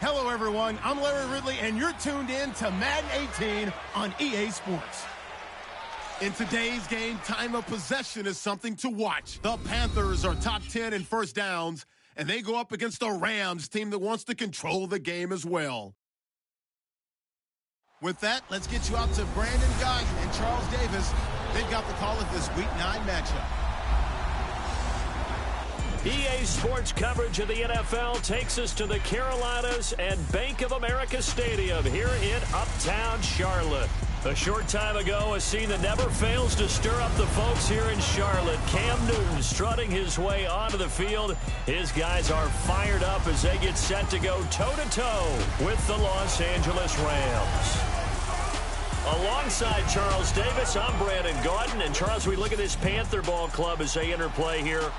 Hello, everyone. I'm Larry Ridley, and you're tuned in to Madden 18 on EA Sports. In today's game, time of possession is something to watch. The Panthers are top 10 in first downs, and they go up against a Rams team that wants to control the game as well. With that, let's get you out to Brandon Guyton and Charles Davis. They've got the call of this Week 9 matchup. EA Sports coverage of the NFL takes us to the Carolinas and Bank of America Stadium here in Uptown Charlotte. A short time ago, a scene that never fails to stir up the folks here in Charlotte. Cam Newton strutting his way onto the field. His guys are fired up as they get set to go toe-to-toe with the Los Angeles Rams. Alongside Charles Davis, I'm Brandon Guyton. And Charles, we look at this Panther ball club as they enter play here.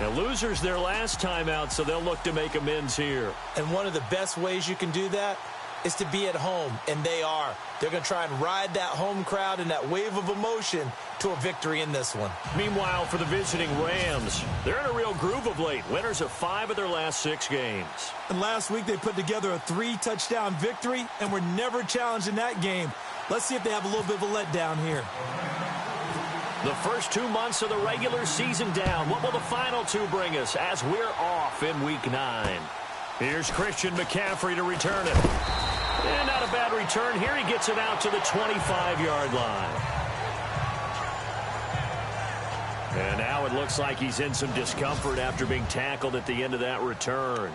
Now, losers their last time out, so they'll look to make amends here. And one of the best ways you can do that is to be at home, and they are. They're going to try and ride that home crowd and that wave of emotion to a victory in this one. Meanwhile, for the visiting Rams, they're in a real groove of late. Winners of 5 of their last 6 games. And last week they put together a 3-touchdown victory and were never challenged in that game. Let's see if they have a little bit of a letdown here. The first 2 months of the regular season down. What will the final 2 bring us as we're off in Week 9? Here's Christian McCaffrey to return it. And not a bad return here. He gets it out to the 25-yard line. And now it looks like he's in some discomfort after being tackled at the end of that return.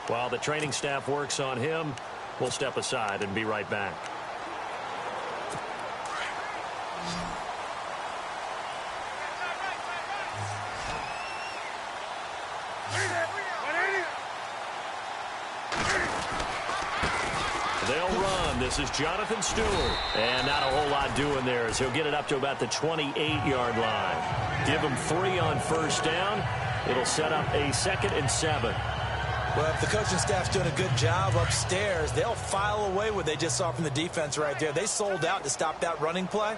While the training staff works on him, we'll step aside and be right back. They'll run. This is Jonathan Stewart. And not a whole lot doing there as he'll get it up to about the 28-yard line. Give him 3 on first down. It'll set up a 2nd and 7. Well, if the coaching staff's doing a good job upstairs, they'll file away what they just saw from the defense right there. They sold out to stop that running play.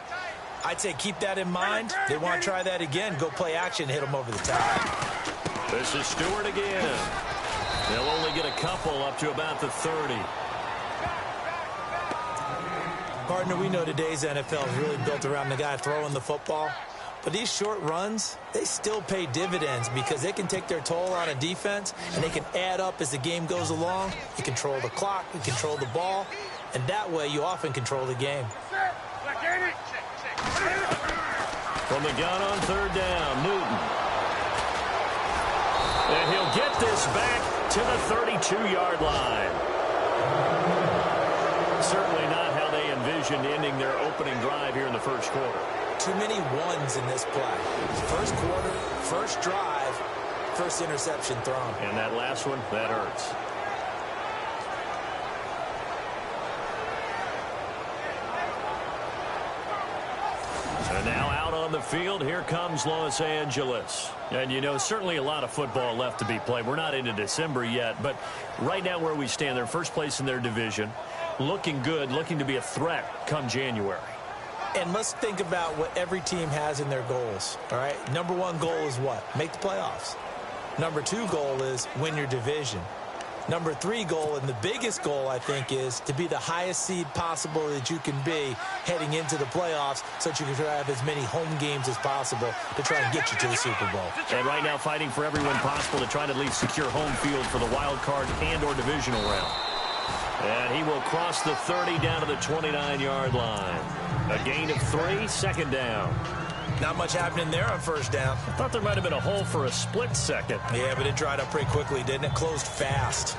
I'd say keep that in mind. They want to try that again. Go play action, hit them over the top. This is Stewart again. They'll only get a couple up to about the 30. Partner, we know today's NFL is really built around the guy throwing the football. But these short runs, they still pay dividends because they can take their toll on a defense and they can add up as the game goes along. You control the clock, you control the ball, and that way you often control the game. From the gun on 3rd down, Newton. And he'll get this back to the 32-yard line. Certainly not how they envisioned ending their opening drive here in the first quarter. Too many ones in this play. First quarter, first drive, first interception thrown. And that last one, that hurts. And now out on the field, here comes Los Angeles. And, you know, certainly a lot of football left to be played. We're not into December yet, but right now where we stand, they're first place in their division. Looking good, looking to be a threat come January. And let's think about what every team has in their goals, all right? Number 1 goal is what? Make the playoffs. Number 2 goal is win your division. Number 3 goal, and the biggest goal, I think, is to be the highest seed possible that you can be heading into the playoffs so that you can try to have as many home games as possible to try and get you to the Super Bowl. And right now fighting for every win possible to try to at least secure home field for the wild card and or divisional round. And he will cross the 30 down to the 29-yard line. A gain of 3, 2nd down. Not much happening there on first down. I thought there might have been a hole for a split second. Yeah, but it dried up pretty quickly, didn't it? Closed fast.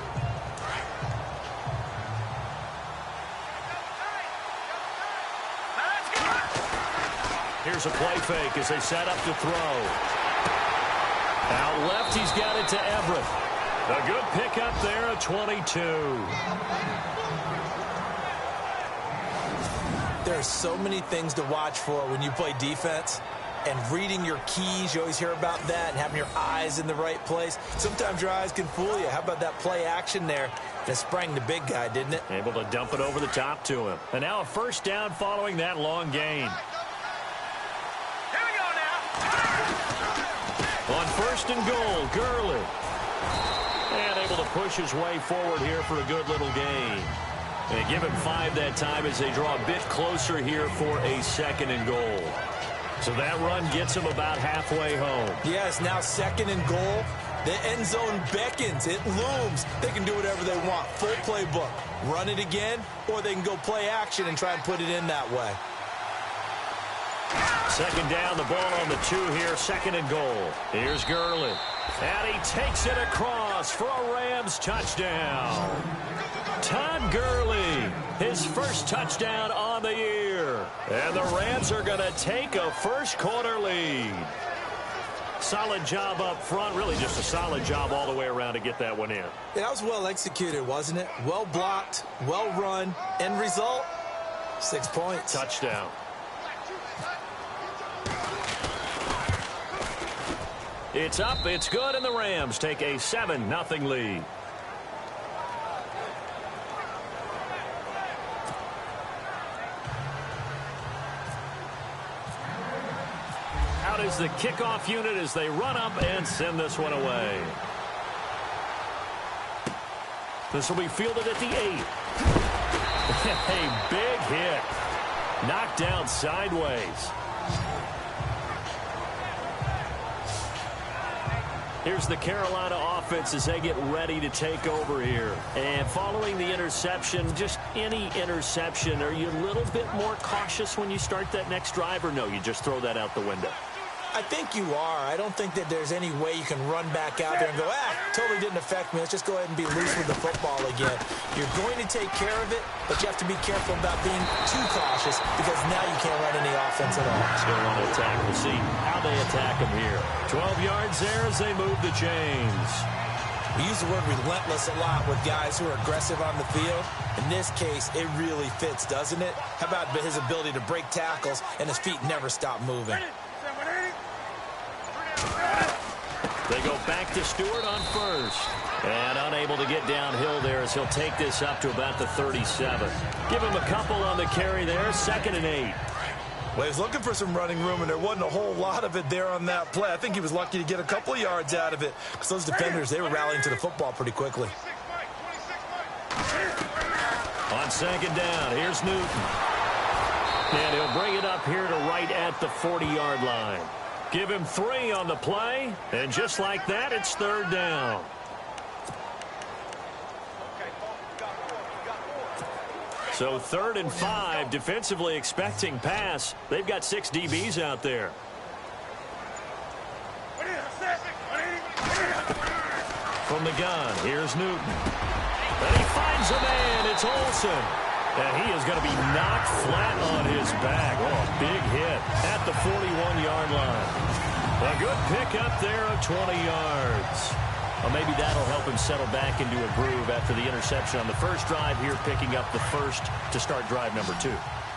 Here's a play fake as they set up to throw. Out left, he's got it to Everett. A good pickup there at 22. There are so many things to watch for when you play defense. And reading your keys, you always hear about that, and having your eyes in the right place. Sometimes your eyes can fool you. How about that play action there? That sprang the big guy, didn't it? Able to dump it over the top to him. And now a first down following that long gain. Here we go now. On 1st and goal, Gurley. And able to push his way forward here for a good little gain. And give him 5 that time as they draw a bit closer here for a 2nd and goal. So that run gets him about halfway home. Yes, now 2nd and goal. The end zone beckons. It looms. They can do whatever they want. Full playbook. Run it again, or they can go play action and try and put it in that way. 2nd down, the ball on the 2 here, 2nd and goal. Here's Gurley. And he takes it across for a Rams touchdown. Todd Gurley, his first touchdown on the year. And the Rams are going to take a first-quarter lead. Solid job up front, really just a solid job all the way around to get that one in. Yeah, that was well executed, wasn't it? Well blocked, well run. End result, 6 points. Touchdown. It's up, it's good, and the Rams take a 7-0 lead. Out is the kickoff unit as they run up and send this one away. This will be fielded at the 8. A big hit. Knocked down sideways. Here's the Carolina offense as they get ready to take over here. And following the interception, just any interception, are you a little bit more cautious when you start that next drive, or no, you just throw that out the window? I think you are. I don't think that there's any way you can run back out there and go, totally didn't affect me. Let's just go ahead and be loose with the football again. You're going to take care of it, but you have to be careful about being too cautious because now you can't run any offense at all. Still want to attack. We'll see how they attack them here. 12 yards there as they move the chains. We use the word relentless a lot with guys who are aggressive on the field. In this case, it really fits, doesn't it? How about his ability to break tackles and his feet never stop moving? They go back to Stewart on first. And unable to get downhill there as he'll take this up to about the 37. Give him a couple on the carry there. 2nd and 8. Well, he was looking for some running room, and there wasn't a whole lot of it there on that play. I think he was lucky to get a couple of yards out of it because those defenders, they were rallying to the football pretty quickly. On 2nd down, here's Newton. And he'll bring it up here to right at the 40-yard line. Give him 3 on the play, and just like that, it's 3rd down. So 3rd and 5, defensively expecting pass. They've got 6 DBs out there. From the gun, here's Newton. And he finds a man, it's Olsen. And he is going to be knocked flat on his back. Oh, big hit at the 41-yard line. A good pickup there of 20 yards. Well, maybe that'll help him settle back into a groove after the interception on the first drive here, picking up the first to start drive number 2.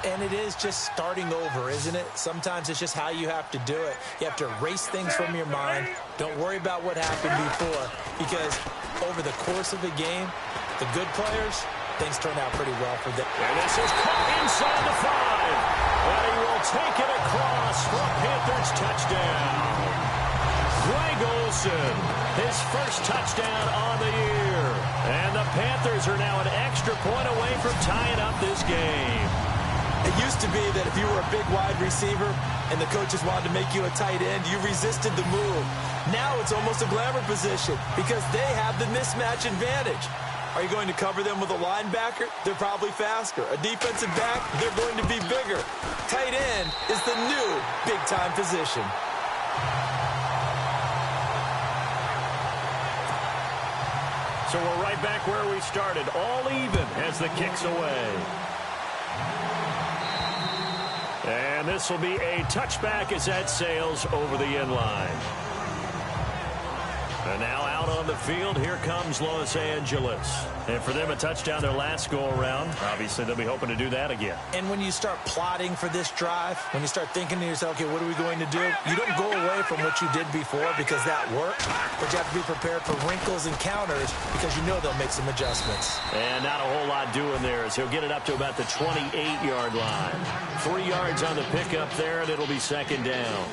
And it is just starting over, isn't it? Sometimes it's just how you have to do it. You have to erase things from your mind. Don't worry about what happened before, because over the course of the game, the good players, things turn out pretty well for them. And this is caught inside the 5. And he will take it across for a Panthers touchdown. Greg Olsen, his first touchdown on the year. And the Panthers are now an extra point away from tying up this game. It used to be that if you were a big wide receiver and the coaches wanted to make you a tight end, you resisted the move. Now it's almost a glamour position because they have the mismatch advantage. Are you going to cover them with a linebacker? They're probably faster. A defensive back? They're going to be bigger. Tight end is the new big-time position. So we're right back where we started, all even as the kick's away. And this will be a touchback as that sails over the end line. And now out on the field, here comes Los Angeles. And for them, a touchdown their last go-around. Obviously, they'll be hoping to do that again. And when you start plotting for this drive, when you start thinking to yourself, okay, what are we going to do? You don't go away from what you did before because that worked, but you have to be prepared for wrinkles and counters because you know they'll make some adjustments. And not a whole lot doing there as he'll get it up to about the 28-yard line. 3 yards on the pickup there, and it'll be 2nd down.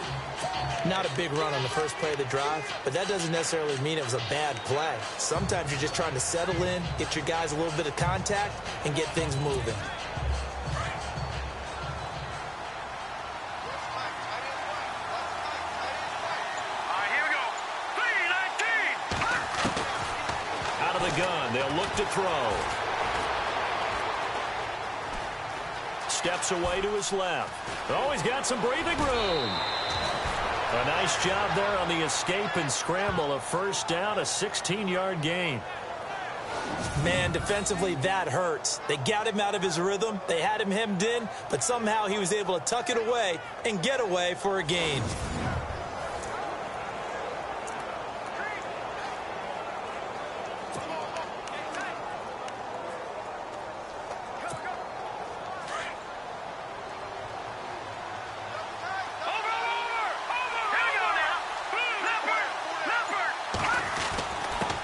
Not a big run on the first play of the drive, but that doesn't necessarily mean it was a bad play. Sometimes you're just trying to settle in, get your guys a little bit of contact, and get things moving. Here we go. 3-19. Out of the gun, they'll look to throw. Steps away to his left. Oh, he's got some breathing room. A nice job there on the escape and scramble. A first down, a 16-yard gain. Man, defensively, that hurts. They got him out of his rhythm. They had him hemmed in, but somehow he was able to tuck it away and get away for a gain.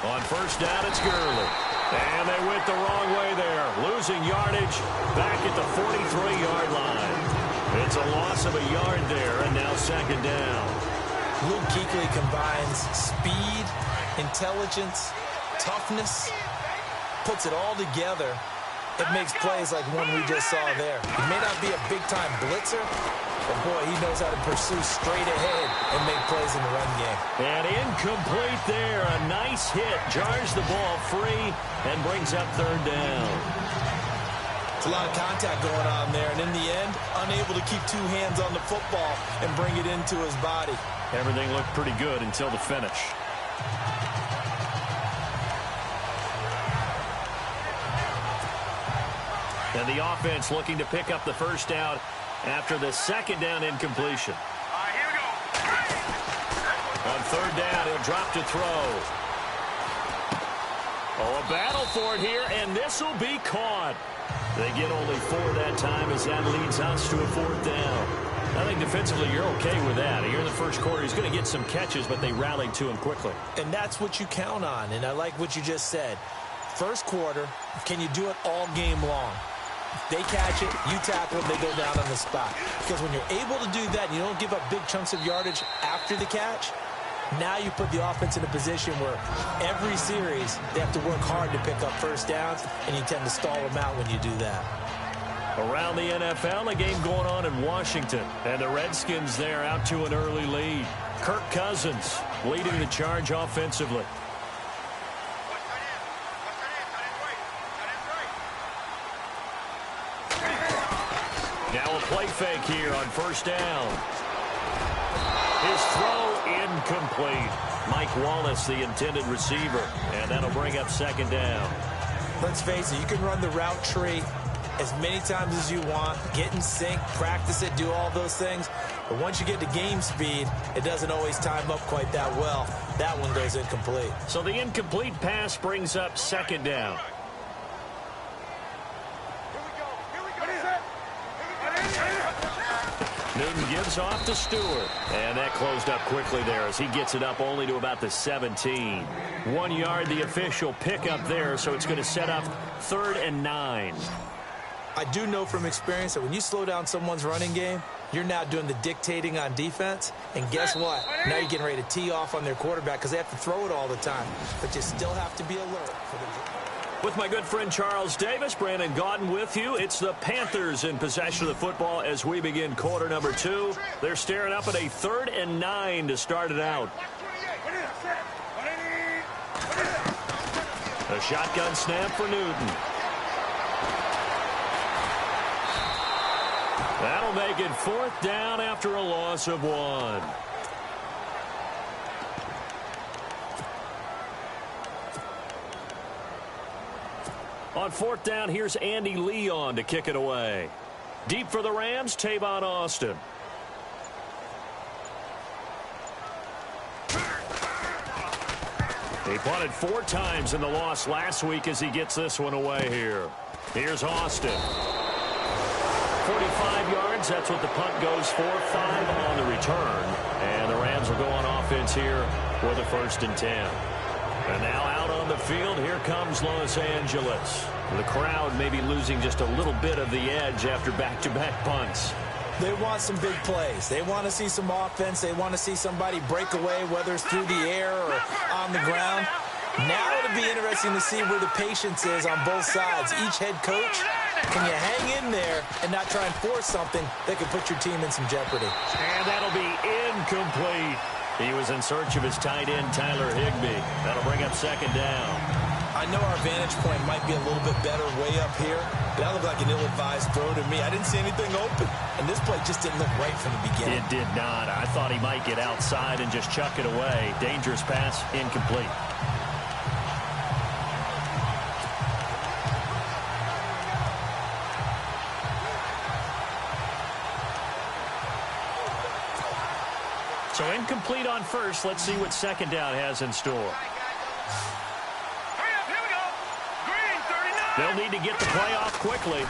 On first down, it's Gurley. And they went the wrong way there. Losing yardage back at the 43-yard line. It's a loss of a yard there, and now second down. Luke Kuechly combines speed, intelligence, toughness, puts it all together. It makes plays like one we just saw there. He may not be a big-time blitzer, but boy, he knows how to pursue straight ahead and make plays in the run game. And incomplete there. A nice hit. Jars the ball free and brings up third down. It's a lot of contact going on there, and in the end, unable to keep two hands on the football and bring it into his body. Everything looked pretty good until the finish. And the offense looking to pick up the first down after the second down incompletion. Here we go. On third down, he'll drop to throw. Oh, a battle for it here, and this will be caught. They get only 4 that time as that leads us to a fourth down. I think defensively you're okay with that. Here in the first quarter, he's going to get some catches, but they rallied to him quickly. And that's what you count on, and I like what you just said. First quarter, can you do it all game long? They catch it, you tackle it, they go down on the spot. Because when you're able to do that and you don't give up big chunks of yardage after the catch, now you put the offense in a position where every series they have to work hard to pick up first downs, and you tend to stall them out when you do that. Around the NFL, a game going on in Washington. And the Redskins there out to an early lead. Kirk Cousins leading the charge offensively. Now a play fake here on first down. His throw incomplete. Mike Wallace, the intended receiver, and that'll bring up second down. Let's face it, you can run the route tree as many times as you want, get in sync, practice it, do all those things. But once you get to game speed, it doesn't always time up quite that well. That one goes incomplete. So the incomplete pass brings up second down. Newton gives off to Stewart. And that closed up quickly there as he gets it up only to about the 17. 1 yard, the official pickup there, so it's going to set up 3rd and 9. I do know from experience that when you slow down someone's running game, you're now doing the dictating on defense. And guess what? Now you're getting ready to tee off on their quarterback because they have to throw it all the time. But you still have to be alert for the... With my good friend Charles Davis, Brandon Gaudin with you. It's the Panthers in possession of the football as we begin quarter number 2. They're staring up at a 3rd and 9 to start it out. A shotgun snap for Newton. That'll make it 4th down after a loss of 1. On 4th down, here's Andy Leon to kick it away. Deep for the Rams, Tavon Austin. He punted 4 times in the loss last week as he gets this one away here. Here's Austin. 45 yards, that's what the punt goes for. 5 on the return. And the Rams will go on offense here for the 1st and 10. And now out on the field, here comes Los Angeles. The crowd may be losing just a little bit of the edge after back-to-back punts. They want some big plays. They want to see some offense. They want to see somebody break away, whether it's through the air or on the ground. Now it'll be interesting to see where the patience is on both sides. Each head coach, can you hang in there and not try and force something that could put your team in some jeopardy? And that'll be incomplete. He was in search of his tight end, Tyler Higbee. That'll bring up second down. I know our vantage point might be a little bit better way up here, but that looked like an ill-advised throw to me. I didn't see anything open, and this play just didn't look right from the beginning. It did not. I thought he might get outside and just chuck it away. Dangerous pass, incomplete. So incomplete on first. Let's see what second down has in store. They'll need to get the play off quickly.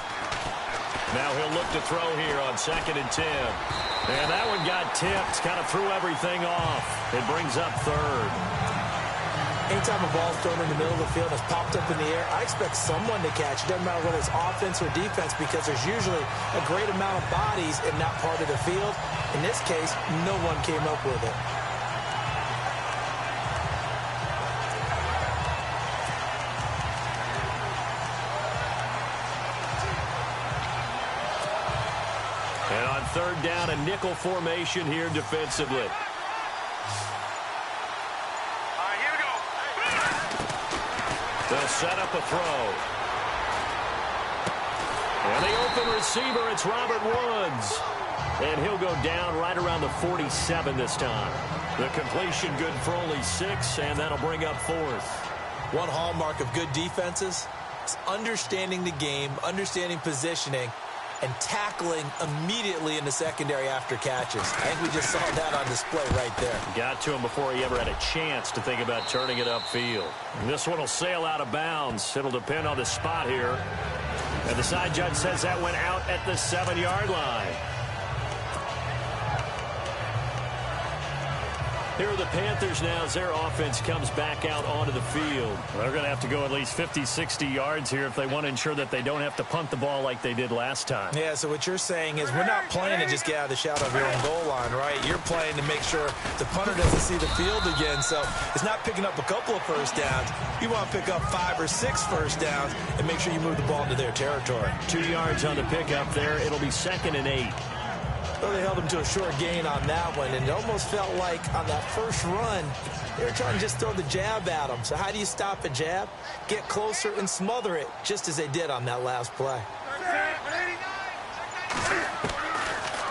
Now he'll look to throw here on 2nd and 10. And that one got tipped. Kind of threw everything off. It brings up third. Anytime a ball's thrown in the middle of the field and it's popped up in the air, I expect someone to catch. It doesn't matter whether it's offense or defense because there's usually a great amount of bodies in that part of the field. In this case, no one came up with it. And on 3rd down, a nickel formation here defensively. Here we go. They'll set up a throw. And the open receiver, it's Robert Woods. And he'll go down right around the 47 this time. The completion good for only 6, and that'll bring up 4th. One hallmark of good defenses is understanding the game, understanding positioning, and tackling immediately in the secondary after catches. I think we just saw that on display right there. Got to him before he ever had a chance to think about turning it upfield. And this one will sail out of bounds. It'll depend on the spot here. And the side judge says that went out at the 7-yard line. Here are the Panthers now as their offense comes back out onto the field. They're going to have to go at least 50, 60 yards here if they want to ensure that they don't have to punt the ball like they did last time. Yeah, so what you're saying is we're not playing to just get out of the shadow of your own goal line, right? You're playing to make sure the punter doesn't see the field again. So it's not picking up a couple of first downs. You want to pick up 5 or 6 first downs and make sure you move the ball into their territory. 2 yards on the pickup there. It'll be 2nd and 8. Well, they held him to a short gain on that one, and it almost felt like on that first run, they were trying to just throw the jab at him. So how do you stop a jab? Get closer and smother it, just as they did on that last play.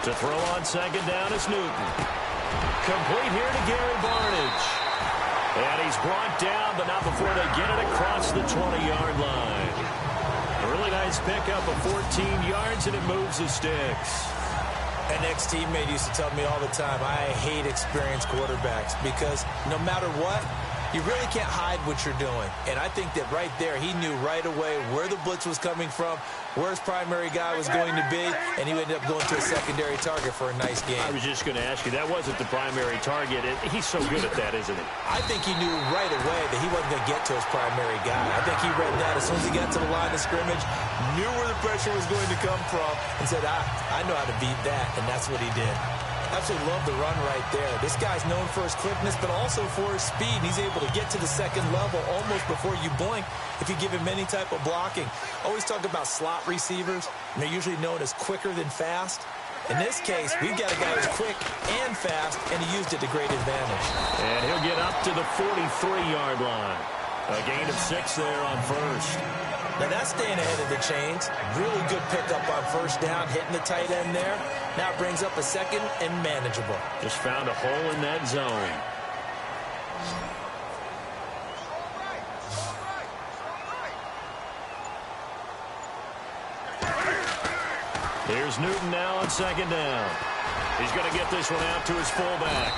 To throw on 2nd down is Newton. Complete here to Gary Barnidge. And he's brought down, but not before they get it across the 20-yard line. A really nice pickup of 14 yards, and it moves the sticks. An ex-teammate used to tell me all the time, I hate experienced quarterbacks because no matter what, you really can't hide what you're doing. And I think that right there, he knew right away where the blitz was coming from, where his primary guy was going to be, and he ended up going to a secondary target for a nice game. I was just going to ask you, that wasn't the primary target. He's so good at that, isn't he? I think he knew right away that he wasn't going to get to his primary guy. I think he read that as soon as he got to the line of scrimmage, knew where the pressure was going to come from, and said, I know how to beat that, and that's what he did. Absolutely love the run right there. This guy's known for his quickness, but also for his speed. He's able to get to the second level almost before you blink if you give him any type of blocking. Always talk about slot receivers, and they're usually known as quicker than fast. In this case, we've got a guy who's quick and fast, and he used it to great advantage. And he'll get up to the 43-yard line. A gain of 6 there on first. Now that's staying ahead of the chains. Really good pickup on first down, hitting the tight end there. Now it brings up a 2nd and manageable. Just found a hole in that zone. Here's Newton now on 2nd down. He's going to get this one out to his fullback.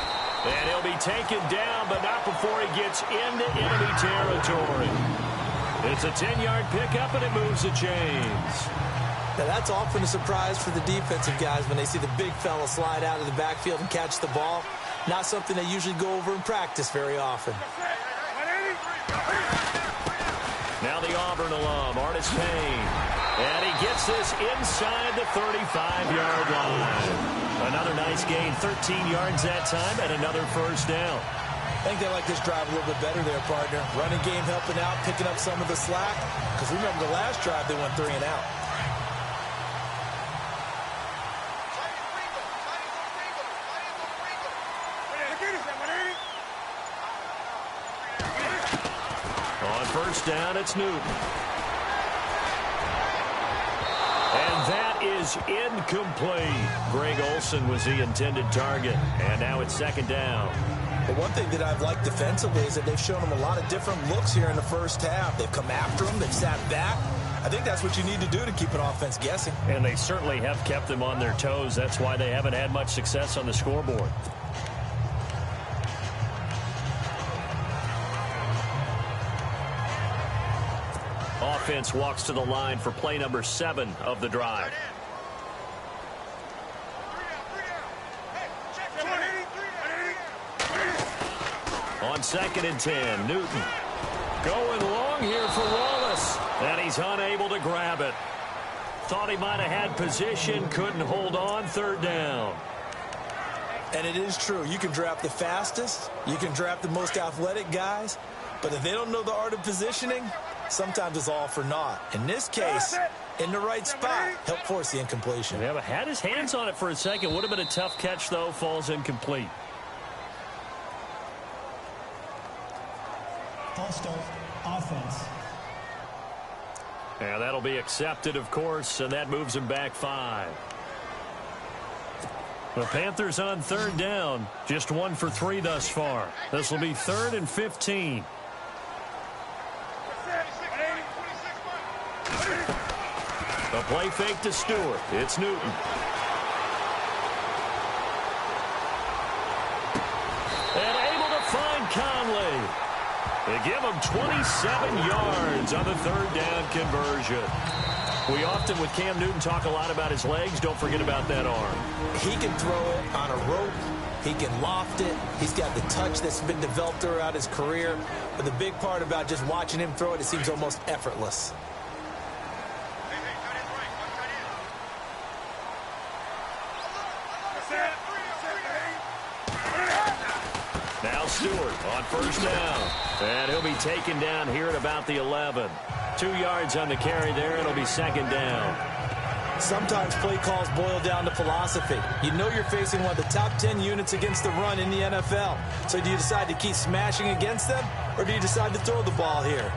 And he'll be taken down, but not before he gets into enemy territory. It's a 10-yard pickup, and it moves the chains. Now that's often a surprise for the defensive guys when they see the big fella slide out of the backfield and catch the ball. Not something they usually go over in practice very often. Now the Auburn alum, Artis Payne. And he gets this inside the 35-yard line. Another nice gain, 13 yards that time, and another first down. I think they like this drive a little bit better there, partner. Running game helping out, picking up some of the slack. Because remember the last drive, they went 3 and out. On first down, it's Newton. And that is incomplete. Greg Olsen was the intended target. And now it's second down. But one thing that I've liked defensively is that they've shown them a lot of different looks here in the first half. They've come after them. They've sat back. I think that's what you need to do to keep an offense guessing. And they certainly have kept them on their toes. That's why they haven't had much success on the scoreboard. Offense walks to the line for play number 7 of the drive. On 2nd and 10, Newton going long here for Wallace, and he's unable to grab it. Thought he might have had position, couldn't hold on, 3rd down. And it is true. You can draft the fastest, you can draft the most athletic guys, but if they don't know the art of positioning, sometimes it's all for naught. In this case, in the right spot, helped force the incompletion. Yeah, but had his hands on it for a second. Would have been a tough catch, though. Falls incomplete. False start, offense. Yeah, that'll be accepted, of course, and that moves him back 5. The Panthers on 3rd down. Just 1 for 3 thus far. This will be 3rd and 15. A play fake to Stewart. It's Newton. And able to find Conley. They give him 27 yards on the 3rd down conversion. We often, with Cam Newton, talk a lot about his legs. Don't forget about that arm. He can throw it on a rope. He can loft it. He's got the touch that's been developed throughout his career. But the big part about just watching him throw it, it seems almost effortless. Now Stewart on 1st down. And he'll be taken down here at about the 11. 2 yards on the carry there. It'll be 2nd down. Sometimes play calls boil down to philosophy. You know you're facing one of the top 10 units against the run in the NFL. So do you decide to keep smashing against them, or do you decide to throw the ball here?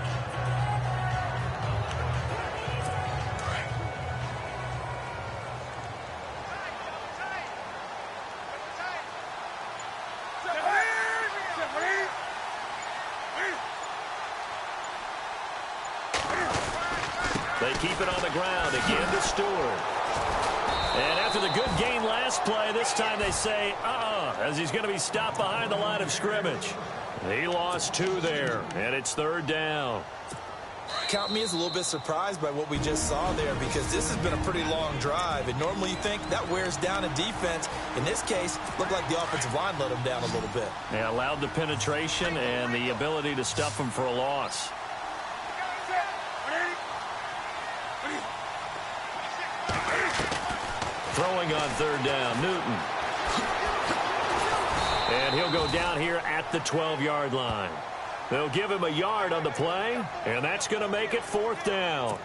They keep it on the ground again to Stewart. And after the good gain last play, this time they say, as he's going to be stopped behind the line of scrimmage. He lost 2 there, and it's 3rd down. Count me as a little bit surprised by what we just saw there, because this has been a pretty long drive, and normally you think that wears down a defense. In this case, looked like the offensive line let him down a little bit. Yeah, allowed the penetration and the ability to stuff him for a loss. Throwing on 3rd down, Newton. And he'll go down here at the 12-yard line. They'll give him a yard on the play, and that's going to make it 4th down.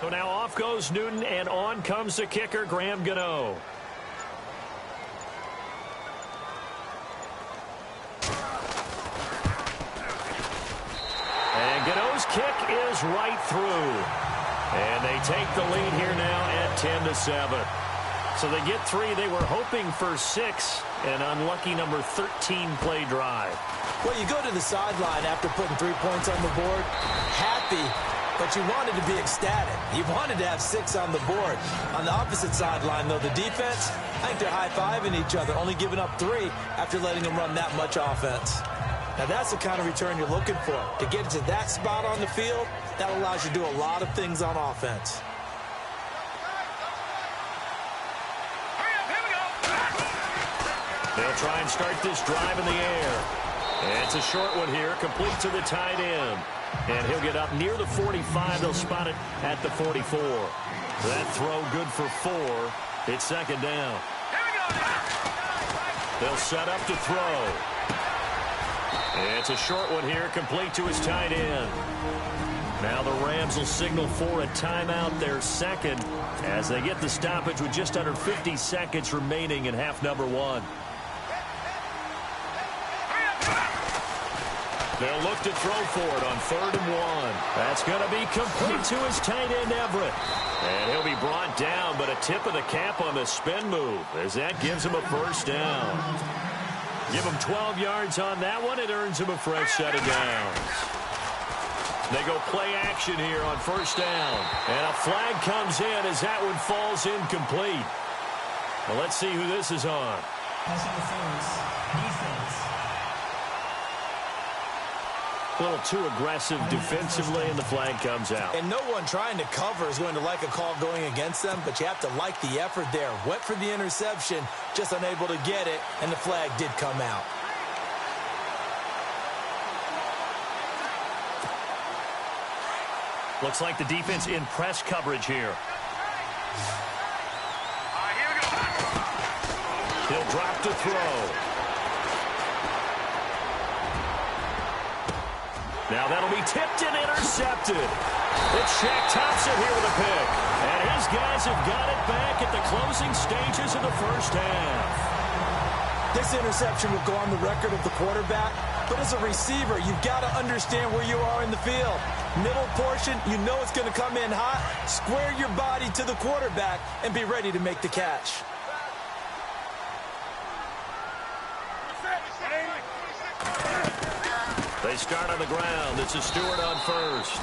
So now off goes Newton, and on comes the kicker, Graham Gano. And Gano's kick is right through. And they take the lead here now at 10-7. So they get 3. They were hoping for 6. An unlucky number 13 play drive. Well, you go to the sideline after putting 3 points on the board, happy, but you wanted to be ecstatic. You wanted to have 6 on the board. On the opposite sideline, though, the defense, I think they're high-fiving each other, only giving up 3 after letting them run that much offense. Now, that's the kind of return you're looking for. To get to that spot on the field, that allows you to do a lot of things on offense. They'll try and start this drive in the air. And it's a short one here, complete to the tight end. And he'll get up near the 45. They'll spot it at the 44. That throw good for 4. It's second down. They'll set up to throw. And it's a short one here, complete to his tight end. Now the Rams will signal for a timeout, their second, as they get the stoppage with just under 50 seconds remaining in half number 1. They'll look to throw for it on 3rd and 1. That's going to be complete to his tight end, Everett. And he'll be brought down, but a tip of the cap on the spin move, as that gives him a first down. Give him 12 yards on that one. It earns him a fresh set of downs. They go play action here on first down. And a flag comes in as that one falls incomplete. Well, let's see who this is on. Pass interference. Defense. A little too aggressive defensively, and the flag comes out. And no one trying to cover is going to like a call going against them, but you have to like the effort there. Went for the interception, just unable to get it, and the flag did come out. Looks like the defense in press coverage here. Here we go. He'll drop to throw. Now that'll be tipped and intercepted. It's Shaq Thompson here with a pick. And his guys have got it back at the closing stages of the first half. This interception will go on the record of the quarterback, but as a receiver, you've got to understand where you are in the field. Middle portion, you know it's going to come in hot. Square your body to the quarterback and be ready to make the catch. They start on the ground. It's a Stewart on first.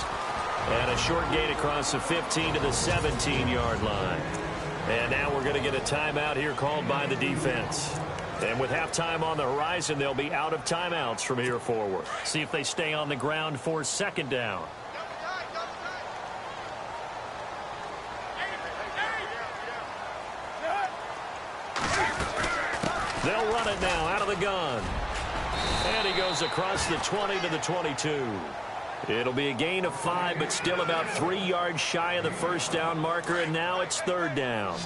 And a short gain across the 15 to the 17-yard line. And now we're going to get a timeout here called by the defense. And with halftime on the horizon, they'll be out of timeouts from here forward. See if they stay on the ground for second down. They'll run it now out of the gun. And he goes across the 20 to the 22. It'll be a gain of 5, but still about 3 yards shy of the first down marker, and now it's third down.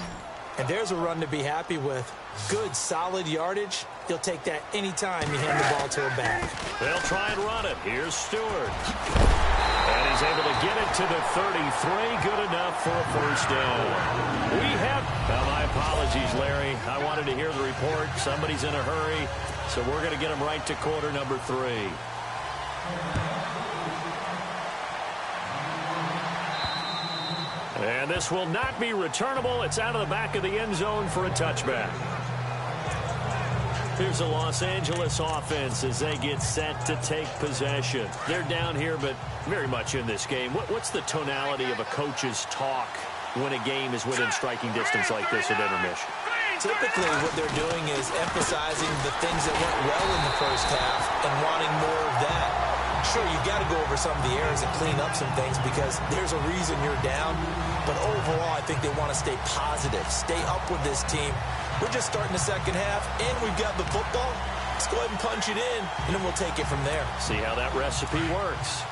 And there's a run to be happy with. Good, solid yardage. He'll take that anytime you hand the ball to a back. They'll try and run it. Here's Stewart. And he's able to get it to the 33. Good enough for a first down. We have... my apologies, Larry. I wanted to hear the report. Somebody's in a hurry. So we're going to get him right to quarter number 3. And this will not be returnable. It's out of the back of the end zone for a touchback. Here's the Los Angeles offense as they get set to take possession. They're down here, but very much in this game. What's the tonality of a coach's talk when a game is within striking distance like this at intermission? Typically, what they're doing is emphasizing the things that went well in the first half and wanting more of that. Sure, you've got to go over some of the errors and clean up some things because there's a reason you're down. But overall, I think they want to stay positive, stay up with this team. We're just starting the second half, and we've got the football. Let's go ahead and punch it in, and then we'll take it from there. See how that recipe works.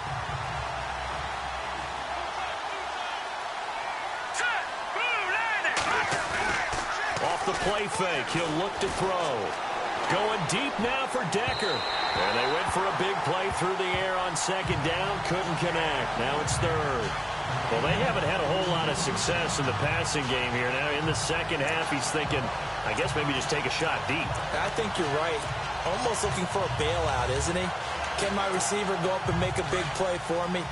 Off the play fake, he'll look to throw. Going deep now for Decker. And they went for a big play through the air on second down. Couldn't connect. Now it's third. Well, they haven't had a whole lot of success in the passing game here. Now in the second half, he's thinking, I guess maybe just take a shot deep. I think you're right. Almost looking for a bailout, isn't he? Can my receiver go up and make a big play for me?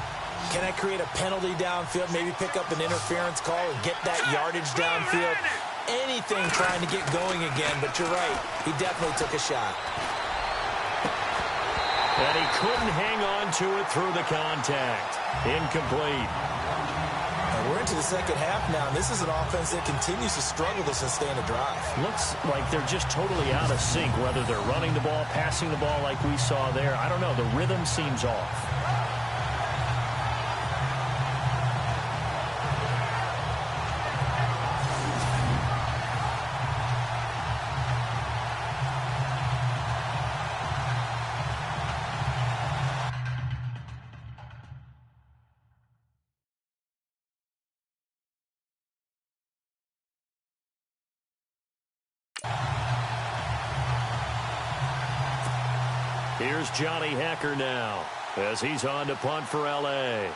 Can I create a penalty downfield, maybe pick up an interference call and get that yardage downfield? Anything trying to get going again, but you're right. He definitely took a shot. And he couldn't hang on to it through the contact. Incomplete. And we're into the second half now, and this is an offense that continues to struggle to sustain a drive. Looks like they're just totally out of sync, whether they're running the ball, passing the ball like we saw there. I don't know. The rhythm seems off. Here's Johnny Hecker now as he's on to punt for L.A.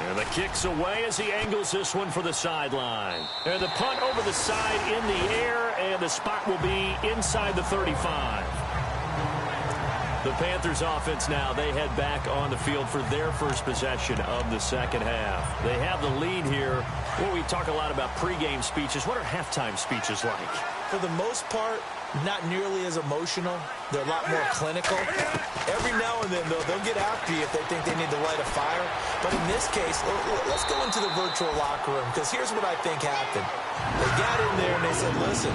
And the kick's away as he angles this one for the sideline. And the punt over the side in the air, and the spot will be inside the 35. The Panthers offense now, they head back on the field for their first possession of the second half. They have the lead here. Well, we talk a lot about pregame speeches. What are halftime speeches like? For the most part, not nearly as emotional. They're a lot more clinical. Every now and then, though, they'll get after you if they think they need to light a fire. But in this case, let's go into the virtual locker room, because here's what I think happened. They got in there and they said, listen,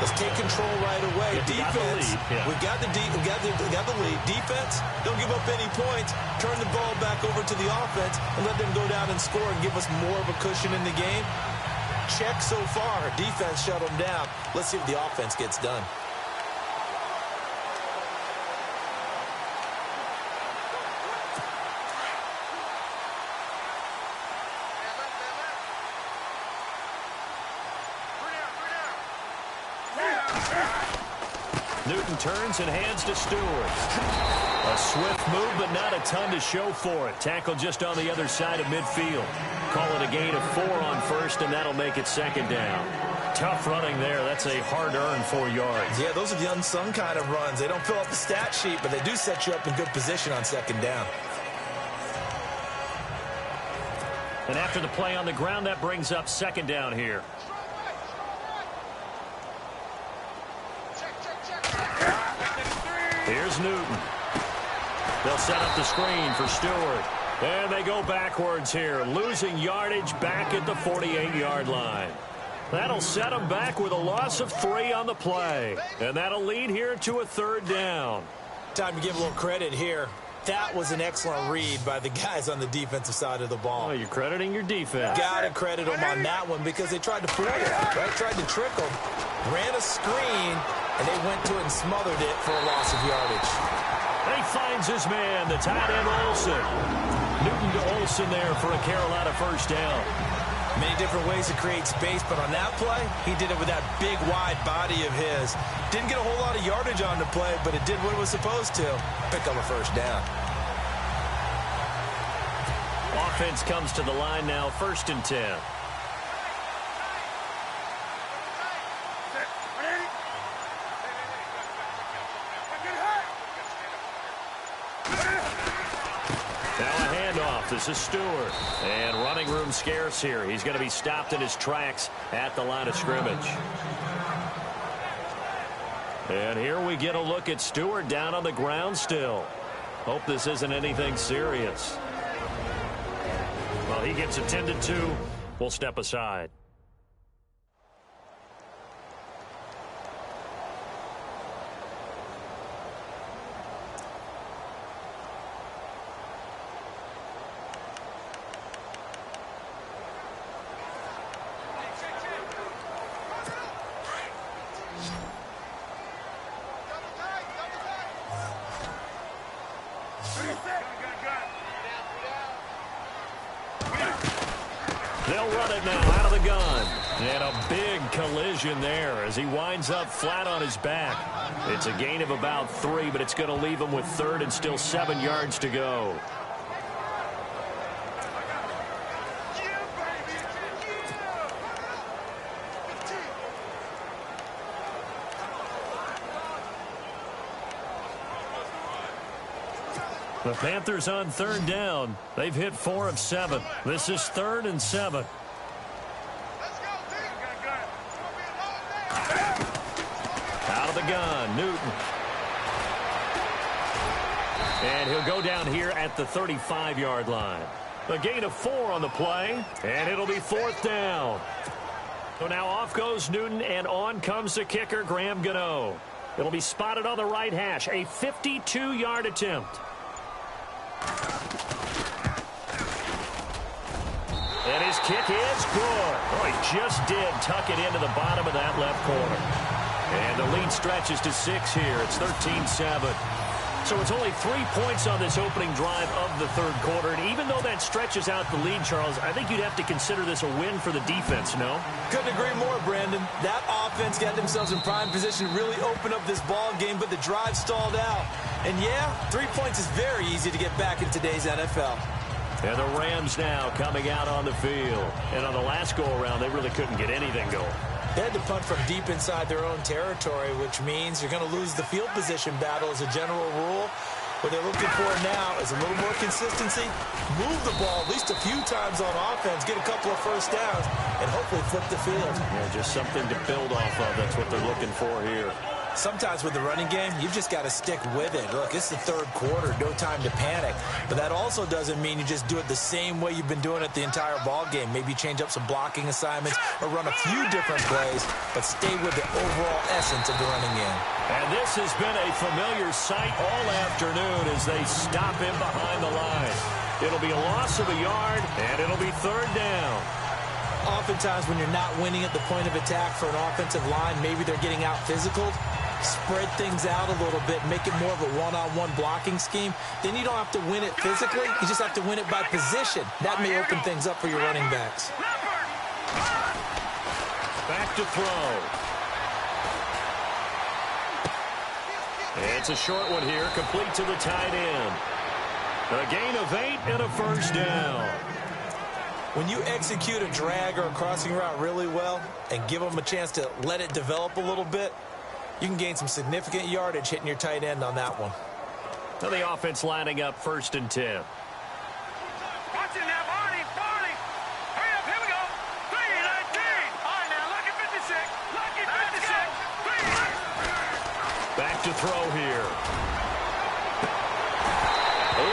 let's take control right away. Defense, we got the lead. Defense, don't give up any points. Turn the ball back over to the offense and let them go down and score and give us more of a cushion in the game. Check so far. Defense shut them down. Let's see if the offense gets done. Newton turns and hands to Stewart. A swift move, but not a ton to show for it. Tackle just on the other side of midfield. Call it a gain of 4 on first, and that'll make it second down. Tough running there. That's a hard-earned 4 yards. Yeah, those are the unsung kind of runs. They don't fill up the stat sheet, but they do set you up in good position on second down. And after the play on the ground, that brings up second down here. Here's Newton. They'll set up the screen for Stewart. And they go backwards here, losing yardage back at the 48-yard line. That'll set them back with a loss of 3 on the play. And that'll lead here to a third down. Time to give a little credit here. That was an excellent read by the guys on the defensive side of the ball. Oh, you're crediting your defense. Got to credit them on that one because they tried to fool it, right? Tried to trick them. Ran a screen, and they went to it and smothered it for a loss of yardage. He finds his man, the tight end Olsen. Newton to Olsen there for a Carolina first down. Many different ways to create space, but on that play, he did it with that big, wide body of his. Didn't get a whole lot of yardage on the play, but it did what it was supposed to. Pick up a first down. Offense comes to the line now, 1st and 10. This is Stewart, and running room scarce here. He's going to be stopped in his tracks at the line of scrimmage. And here we get a look at Stewart down on the ground still. Hope this isn't anything serious. Well, he gets attended to. We'll step aside. They'll run it now out of the gun. And a big collision there as he winds up flat on his back. It's a gain of about 3, but it's going to leave him with 3rd and still 7 yards to go. The Panthers on 3rd down. They've hit 4 of 7. This is 3rd and 7. Out of the gun, Newton. And he'll go down here at the 35-yard line. A gain of 4 on the play, and it'll be 4th down. So now off goes Newton, and on comes the kicker, Graham Gano. It'll be spotted on the right hash, a 52-yard attempt. And his kick is good. Oh, he just did tuck it into the bottom of that left corner. And the lead stretches to 6 here. It's 13-7. So it's only 3 points on this opening drive of the third quarter. And even though that stretches out the lead, Charles, I think you'd have to consider this a win for the defense, no? Couldn't agree more, Brandon. That offense got themselves in prime position to really open up this ball game, but the drive stalled out. And, yeah, 3 points is very easy to get back in today's NFL. And the Rams now coming out on the field. And on the last go-around, they really couldn't get anything going. They had to punt from deep inside their own territory, which means you're going to lose the field position battle as a general rule. What they're looking for now is a little more consistency, move the ball at least a few times on offense, get a couple of first downs, and hopefully flip the field. Yeah, just something to build off of. That's what they're looking for here. Sometimes with the running game, you've just got to stick with it. Look, it's the third quarter, no time to panic. But that also doesn't mean you just do it the same way you've been doing it the entire ball game. Maybe change up some blocking assignments or run a few different plays, but stay with the overall essence of the running game. And this has been a familiar sight all afternoon as they stop him behind the line. It'll be a loss of a yard, and it'll be third down. Oftentimes when you're not winning at the point of attack for an offensive line, maybe they're getting out physical. Spread things out a little bit, make it more of a one-on-one blocking scheme. Then you don't have to win it physically. You just have to win it by position. That may open things up for your running backs. Back to throw. It's a short one here, complete to the tight end. A gain of 8 and a first down. When you execute a drag or a crossing route really well and give them a chance to let it develop a little bit, you can gain some significant yardage hitting your tight end on that one. Now the offense lining up 1st and 10. Watch it now, Barney. Hurry up, here we go. 3-19. All right, now, lucky 56. Lucky 56. Back to throw here.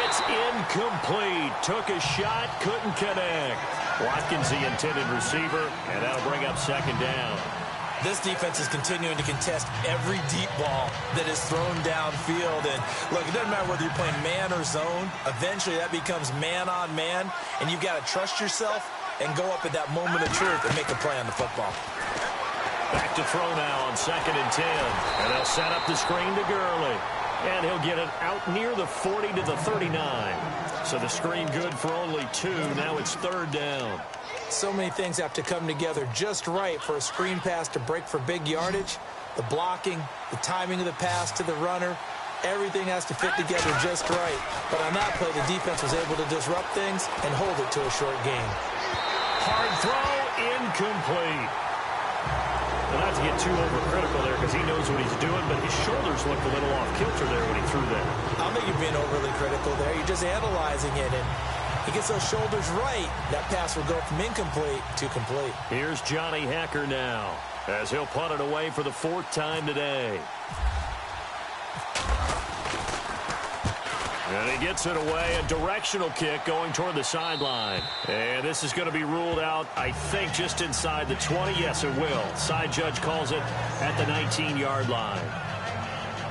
It's incomplete. Took a shot, couldn't connect. Watkins the intended receiver, and that'll bring up 2nd down. This defense is continuing to contest every deep ball that is thrown downfield. And, look, it doesn't matter whether you're playing man or zone. Eventually, that becomes man-on-man, and you've got to trust yourself and go up at that moment of truth and make a play on the football. Back to throw now on 2nd and 10. And they'll set up the screen to Gurley. And he'll get it out near the 40 to the 39. So the screen good for only 2. Now it's 3rd down. So many things have to come together just right for a screen pass to break for big yardage. The blocking, the timing of the pass to the runner, everything has to fit together just right. But on that play, the defense was able to disrupt things and hold it to a short gain. Hard throw, incomplete. Well, not to get too overcritical there because he knows what he's doing, but his shoulders looked a little off kilter there when he threw that. I don't think you're being overly critical there. You're just analyzing it, and he gets those shoulders right. That pass will go from incomplete to complete. Here's Johnny Hacker now as he'll punt it away for the 4th time today. And he gets it away, a directional kick going toward the sideline. And this is going to be ruled out, I think, just inside the 20. Yes, it will. Side judge calls it at the 19-yard line.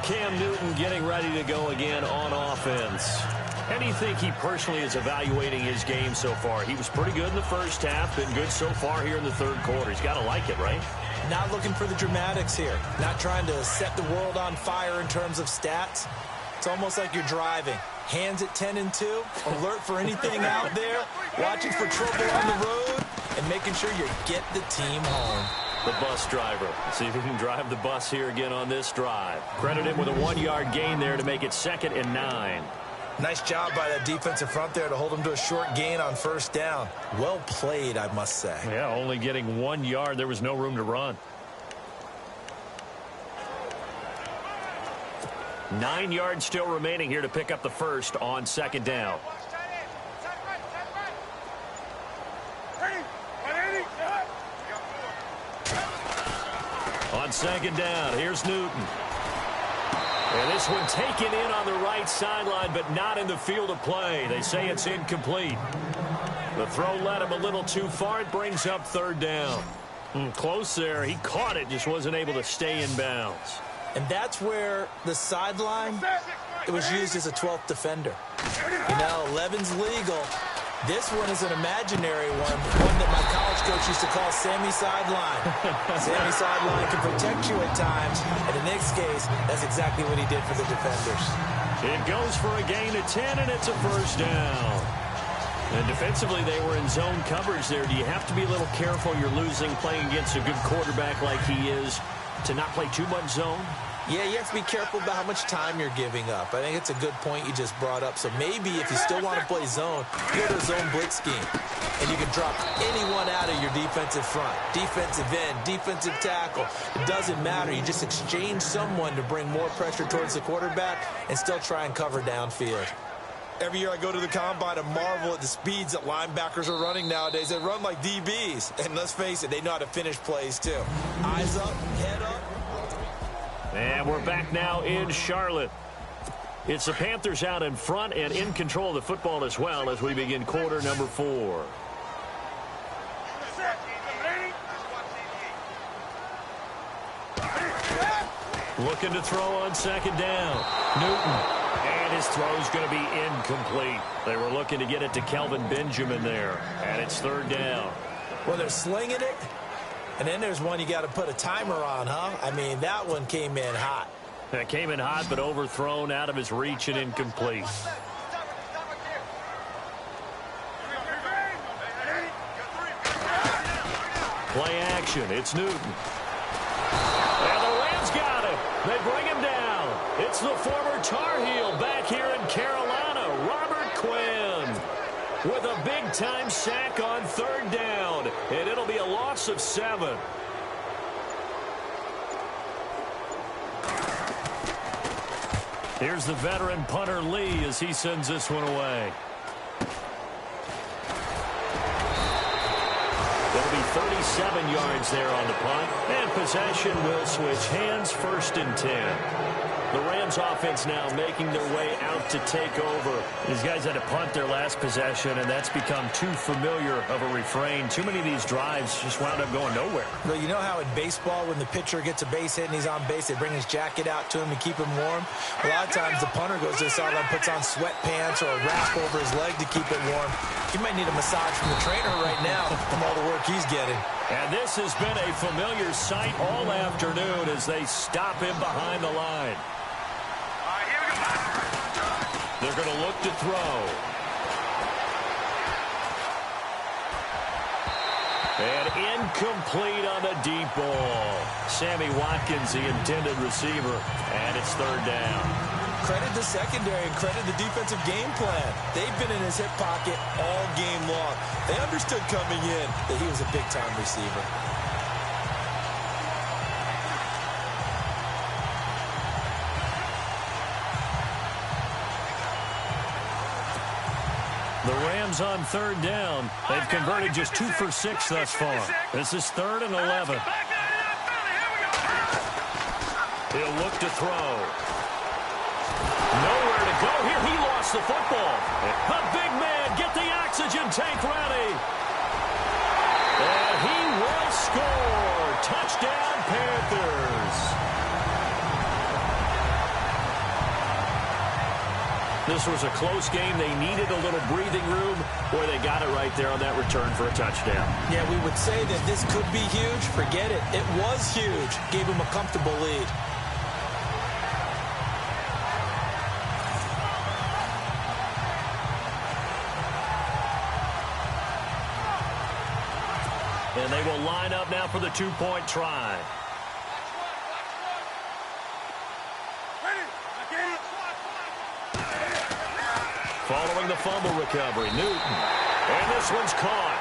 Cam Newton getting ready to go again on offense. How do you think he personally is evaluating his game so far? He was pretty good in the first half, been good so far here in the third quarter. He's got to like it, right? Not looking for the dramatics here. Not trying to set the world on fire in terms of stats. It's almost like you're driving. Hands at 10 and 2, alert for anything out there, watching for trouble on the road, and making sure you get the team home. The bus driver. See if he can drive the bus here again on this drive. Credit him with a 1-yard gain there to make it 2nd and 9. Nice job by that defensive front there to hold him to a short gain on 1st down. Well played, I must say. Yeah, only getting 1 yard. There was no room to run. 9 yards still remaining here to pick up the first on 2nd down. On 2nd down, here's Newton. And this one taken in on the right sideline, but not in the field of play. They say it's incomplete. The throw led him a little too far. It brings up 3rd down. Close there. He caught it, just wasn't able to stay in bounds. And that's where the sideline, it was used as a 12th defender. You know, 11's legal. This one is an imaginary one that my college coach used to call Sammy Sideline. Sammy Sideline can protect you at times. And in this case, that's exactly what he did for the defenders. It goes for a gain of 10, and it's a first down. And defensively, they were in zone coverage there. Do you have to be a little careful? You're losing playing against a good quarterback like he is to not play too much zone? Yeah, you have to be careful about how much time you're giving up. I think it's a good point you just brought up. So maybe if you still want to play zone, go to a zone blitz scheme. And you can drop anyone out of your defensive front. Defensive end, defensive tackle. It doesn't matter. You just exchange someone to bring more pressure towards the quarterback and still try and cover downfield. Every year I go to the combine and marvel at the speeds that linebackers are running nowadays. They run like DBs. And let's face it, they know how to finish plays too. Eyes up, head up. And we're back now in Charlotte. It's the Panthers out in front and in control of the football as well as we begin quarter number 4. Looking to throw on second down. Newton. And his throw's going to be incomplete. They were looking to get it to Kelvin Benjamin there. And it's third down. Well, they're slinging it. And then there's one you got to put a timer on, huh? I mean, that one came in hot. That came in hot, but overthrown, out of his reach, and incomplete. Play action. It's Newton. And the Rams got him. They bring him down. It's the former Tar Heel back here in Carolina, Robert Quinn, with a big-time sack on third down. And it'll be a loss of 7. Here's the veteran punter Lee as he sends this one away. It'll be 37 yards there on the punt. And possession will switch hands, 1st and 10. The Rams offense now making their way out to take over. These guys had to punt their last possession, and that's become too familiar of a refrain. Too many of these drives just wound up going nowhere. Well, you know how in baseball when the pitcher gets a base hit and he's on base, they bring his jacket out to him to keep him warm? A lot of times the punter goes to the sideline, puts on sweatpants or a wrap over his leg to keep it warm. He might need a massage from the trainer right now from all the work he's getting. And this has been a familiar sight all afternoon as they stop him behind the line. They're going to look to throw. And incomplete on the deep ball. Sammy Watkins, the intended receiver. And it's third down. Credit the secondary and credit the defensive game plan. They've been in his hip pocket all game long. They understood coming in that he was a big-time receiver. The Rams on third down. They've converted just 2 for 6 thus far. This is 3rd and 11. He'll look to throw. Nowhere to go here. He lost the football. A big man, get the oxygen tank ready. And he will score. Touchdown, Panthers. This was a close game. They needed a little breathing room, where they got it right there on that return for a touchdown. Yeah, we would say that this could be huge. Forget it. It was huge. Gave him a comfortable lead. And they will line up now for the 2-point try. Following the fumble recovery, Newton. And this one's caught.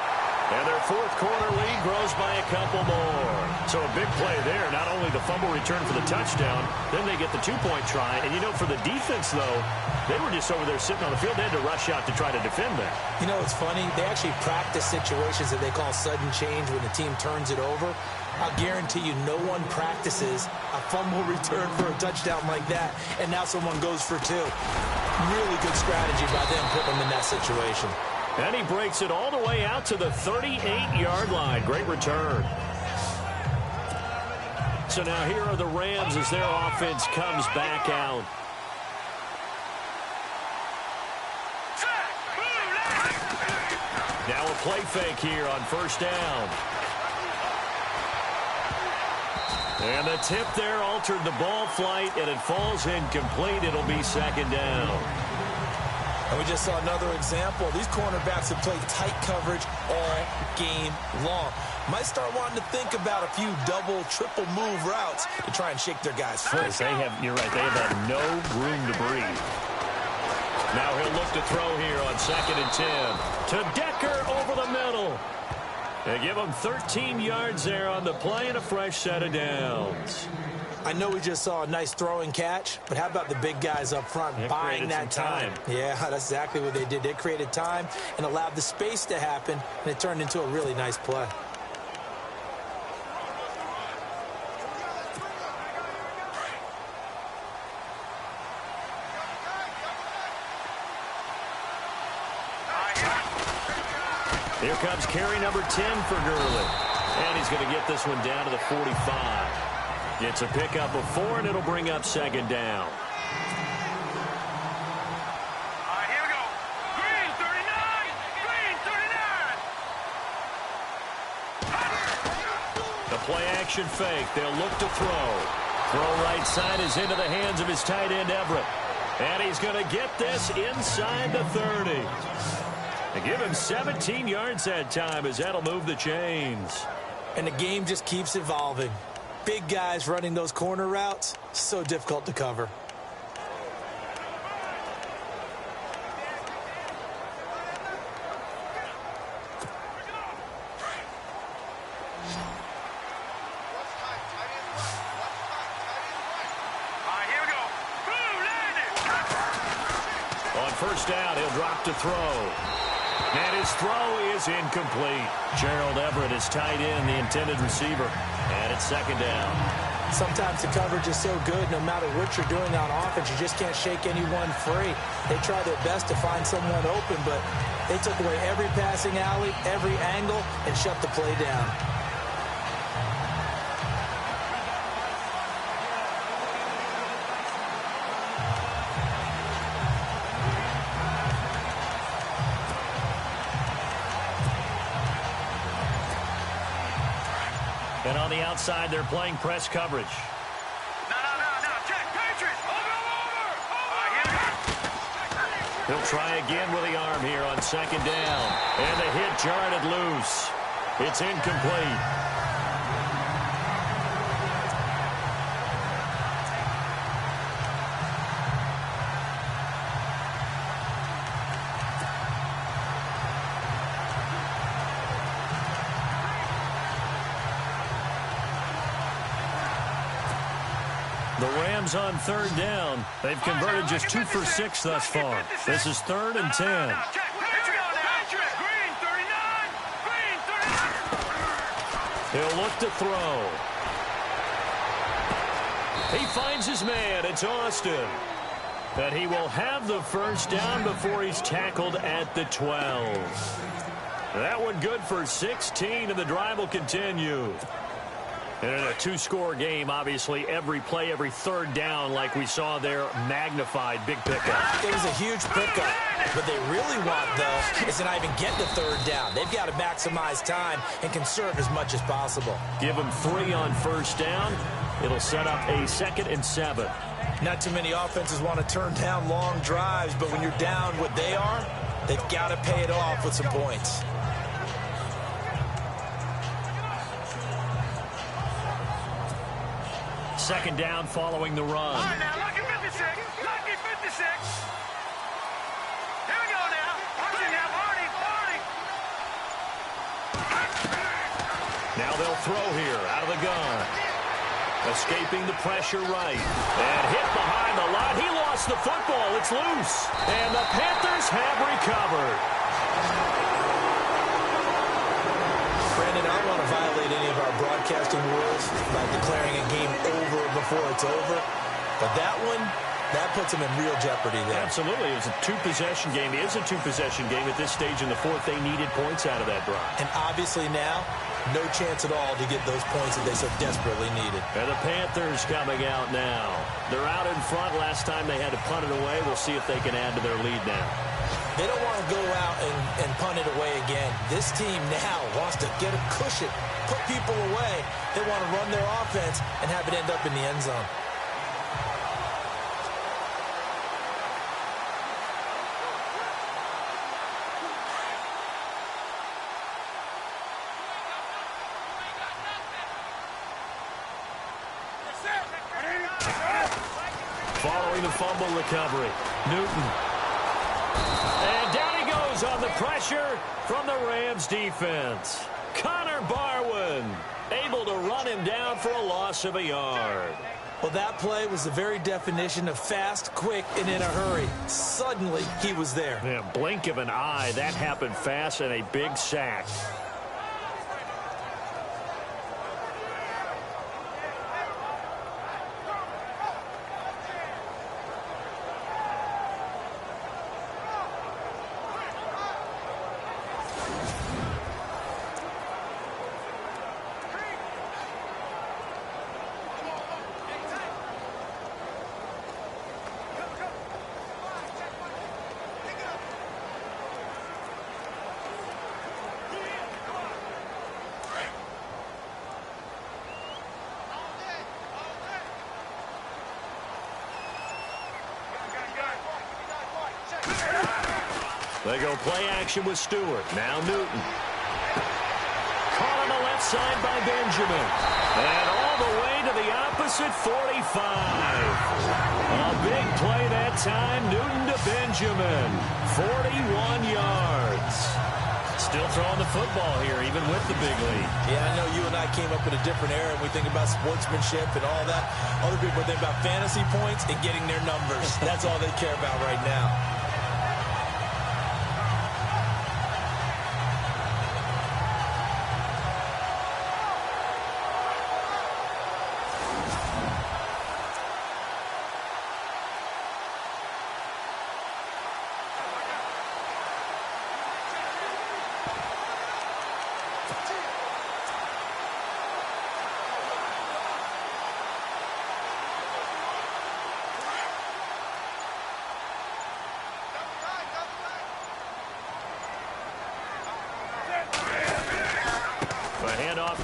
And their 4th quarter lead grows by a couple more. So a big play there. Not only the fumble return for the touchdown, then they get the 2-point try. And, you know, for the defense, though, they were just over there sitting on the field. They had to rush out to try to defend that. You know, it's funny. They actually practice situations that they call sudden change when the team turns it over. I'll guarantee you no one practices a fumble return for a touchdown like that, and now someone goes for 2. Really good strategy by them putting them in that situation. And he breaks it all the way out to the 38-yard line. Great return. So now here are the Rams as their offense comes back out. Now a play fake here on 1st down. And the tip there altered the ball flight, and it falls incomplete. It'll be second down. And we just saw another example. These cornerbacks have played tight coverage all game long. Might start wanting to think about a few double, triple move routes to try and shake their guys free. You're right, they have had no room to breathe. Now he'll look to throw here on 2nd and 10. To Decker over the middle. They give him 13 yards there on the play and a fresh set of downs. I know we just saw a nice throwing catch, but how about the big guys up front buying that time? Yeah, that's exactly what they did. They created time and allowed the space to happen, and it turned into a really nice play. Here comes carry number 10 for Gurley. And he's going to get this one down to the 45. It's a pickup of 4, and it'll bring up second down. Here we go. Green 39. Green 39. The play action fake. They'll look to throw. Throw right side is into the hands of his tight end, Everett. And he's going to get this inside the 30. They give him 17 yards that time as that'll move the chains. And the game just keeps evolving. Big guys running those corner routes, so difficult to cover. Here we go. Boom, landed. On first down, he'll drop to throw. And his throw is incomplete. Gerald Everett is tight end, the intended receiver. And it's second down. Sometimes the coverage is so good, no matter what you're doing on offense, you just can't shake anyone free. They try their best to find someone open, but they took away every passing alley, every angle, and shut the play down. And on the outside, they're playing press coverage. No. Check. Patriots. Over. He'll try again with the arm here on second down. And the hit jarred it loose. It's incomplete. The Rams on third down. They've converted just 2 for 6 thus far. This is 3rd and 10. Green 39. Green 39. He'll look to throw. He finds his man. It's Austin. And he will have the first down before he's tackled at the 12. That one good for 16, and the drive will continue. And in a 2-score game, obviously, every play, every third down, like we saw there, magnified. Big pickup. It was a huge pickup. What they really want, though, is to not even get the third down. They've got to maximize time and conserve as much as possible. Give them 3 on first down. It'll set up a 2nd and 7. Not too many offenses want to turn down long drives, but when you're down what they are, they've got to pay it off with some points. Second down following the run. All right, now, lucky 56. Lucky 56. Here we go now. Watch it now, Barney. Now they'll throw here out of the gun. Escaping the pressure right. And hit behind the line. He lost the football. It's loose. And the Panthers have recovered. Brandon, I don't want to violate any of our broadcasting rules by declaring a game over before it's over. But that one, that puts them in real jeopardy there. Absolutely. It was a 2-possession game. It is a 2-possession game at this stage in the fourth. They needed points out of that drive. And obviously now, no chance at all to get those points that they so desperately needed. And the Panthers coming out now. They're out in front. Last time they had to punt it away. We'll see if they can add to their lead now. They don't want to go out and punt it away again. This team now wants to get a cushion, put people away. They want to run their offense and have it end up in the end zone. Following the fumble recovery, Newton. And down he goes on the pressure from the Rams defense. Connor Barwin able to run him down for a loss of a yard. Well, that play was the very definition of fast, quick, and in a hurry. Suddenly, he was there. Yeah, blink of an eye, that happened fast and a big sack. They go play action with Stewart. Now Newton. Caught on the left side by Benjamin. And all the way to the opposite 45. A big play that time. Newton to Benjamin. 41 yards. Still throwing the football here, even with the big lead. Yeah, I know you and I came up in a different era, and we think about sportsmanship and all that. Other people think about fantasy points and getting their numbers. That's all they care about right now.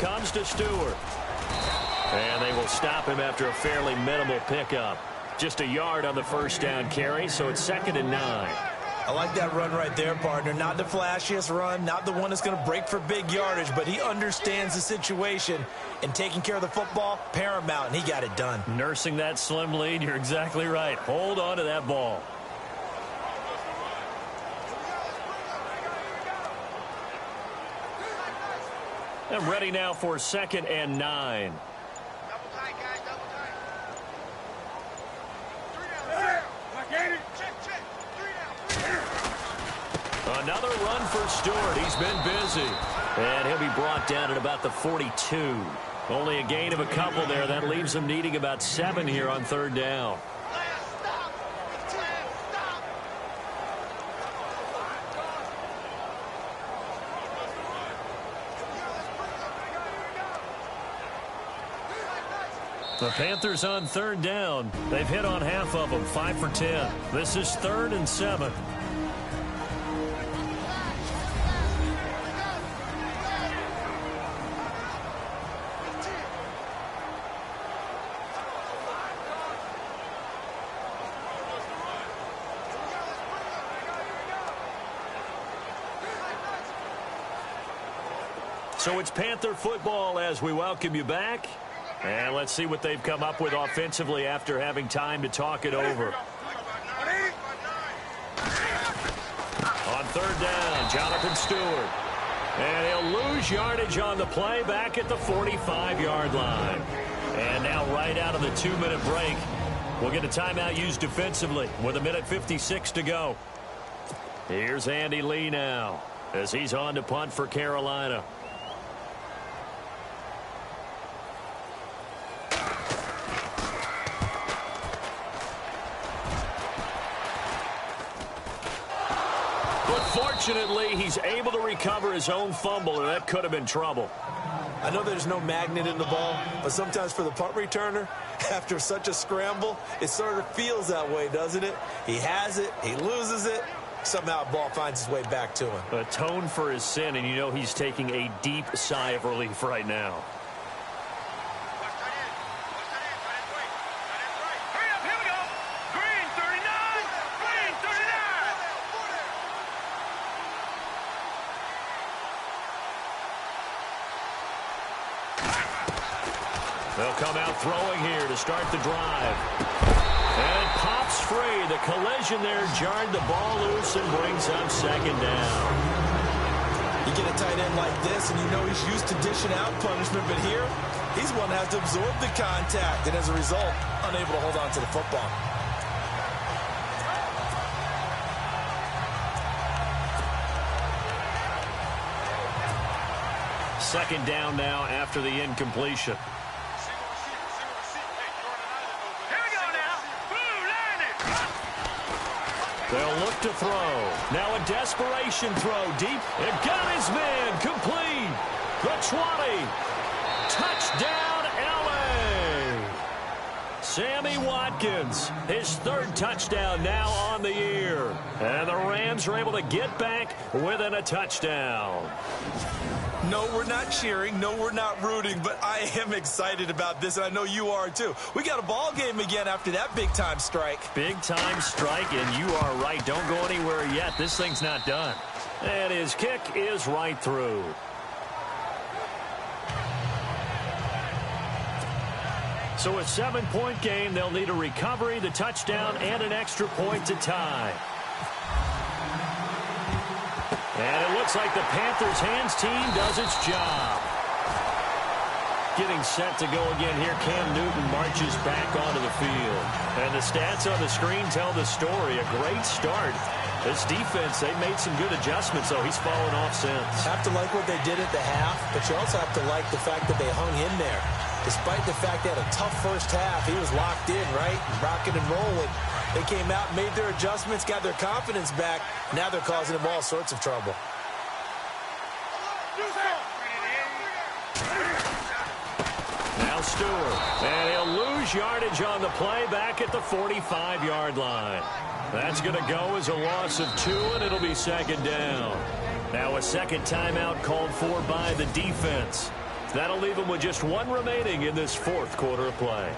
Comes to Stewart. And they will stop him after a fairly minimal pickup. Just a yard on the first down carry, so it's 2nd and 9. I like that run right there, partner. Not the flashiest run, not the one that's going to break for big yardage, but he understands the situation, and taking care of the football, paramount, and he got it done. Nursing that slim lead, you're exactly right. Hold on to that ball. And ready now for 2nd and 9. Double tight, guys, double tight. Another run for Stewart. He's been busy. And he'll be brought down at about the 42. Only a gain of a couple there. That leaves him needing about 7 here on 3rd down. The Panthers on 3rd down. They've hit on half of them, 5 for 10. This is 3rd and 7. So it's Panther football as we welcome you back. And let's see what they've come up with offensively after having time to talk it over. On 3rd down, Jonathan Stewart. And he'll lose yardage on the play back at the 45-yard line. And now right out of the 2-minute break, we'll get a timeout used defensively with 1:56 to go. Here's Andy Lee now as he's on to punt for Carolina. Fortunately, he's able to recover his own fumble, or that could have been trouble. I know there's no magnet in the ball, but sometimes for the punt returner, after such a scramble, it sort of feels that way, doesn't it? He has it, he loses it, somehow the ball finds its way back to him. Atone for his sin, and you know he's taking a deep sigh of relief right now. Hurry up, here we go. Green 39, green 39. They'll come out throwing here to start the drive. And it pops free. The collision there jarred the ball loose and brings up second down. You get a tight end like this, and you know he's used to dishing out punishment, but here, he's one that has to absorb the contact, and as a result, unable to hold on to the football. Second down now after the incompletion. They'll look to throw. Now a desperation throw deep. It got his man complete. The 20. Touchdown, L.A. Sammy Watkins, his third touchdown now on the year. And the Rams are able to get back within a touchdown. No, we're not cheering. No, we're not rooting, but I am excited about this, and I know you are too. We got a ball game again after that big-time strike. Big-time strike, and you are right. Don't go anywhere yet. This thing's not done. And his kick is right through. So a 7-point game. They'll need a recovery, the touchdown, and an extra point to tie. And it looks like the Panthers' hands team does its job. Getting set to go again here. Cam Newton marches back onto the field. And the stats on the screen tell the story. A great start. This defense, they made some good adjustments, though. He's fallen off since. Have to like what they did at the half, but you also have to like the fact that they hung in there. Despite the fact they had a tough first half, he was locked in, right? Rocking and rolling. They came out, made their adjustments, got their confidence back. Now they're causing them all sorts of trouble. Now Stewart. And he'll lose yardage on the play back at the 45-yard line. That's going to go as a loss of 2, and it'll be second down. Now a second timeout called for by the defense. That'll leave them with just 1 remaining in this fourth quarter of play.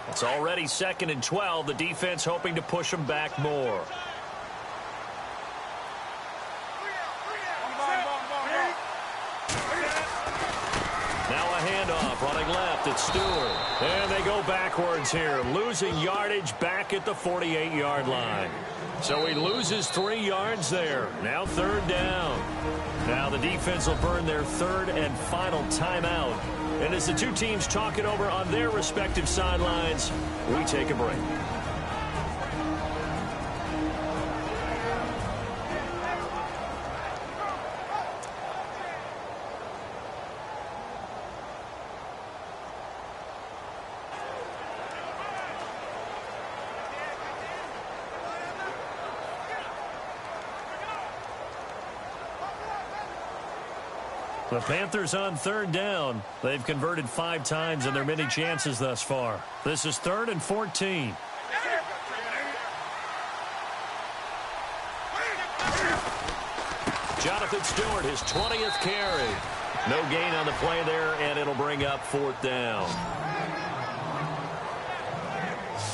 It's already 2nd and 12. The defense hoping to push them back more. Now a handoff running left. It's Stewart. And they go backwards here, losing yardage back at the 48-yard line. So he loses 3 yards there. Now 3rd down. Now the defense will burn their 3rd and final timeout. And as the two teams talk it over on their respective sidelines, we take a break. The Panthers on 3rd down. They've converted 5 times in their many chances thus far. This is 3rd and 14. Jonathan Stewart, his 20th carry. No gain on the play there, and it'll bring up 4th down.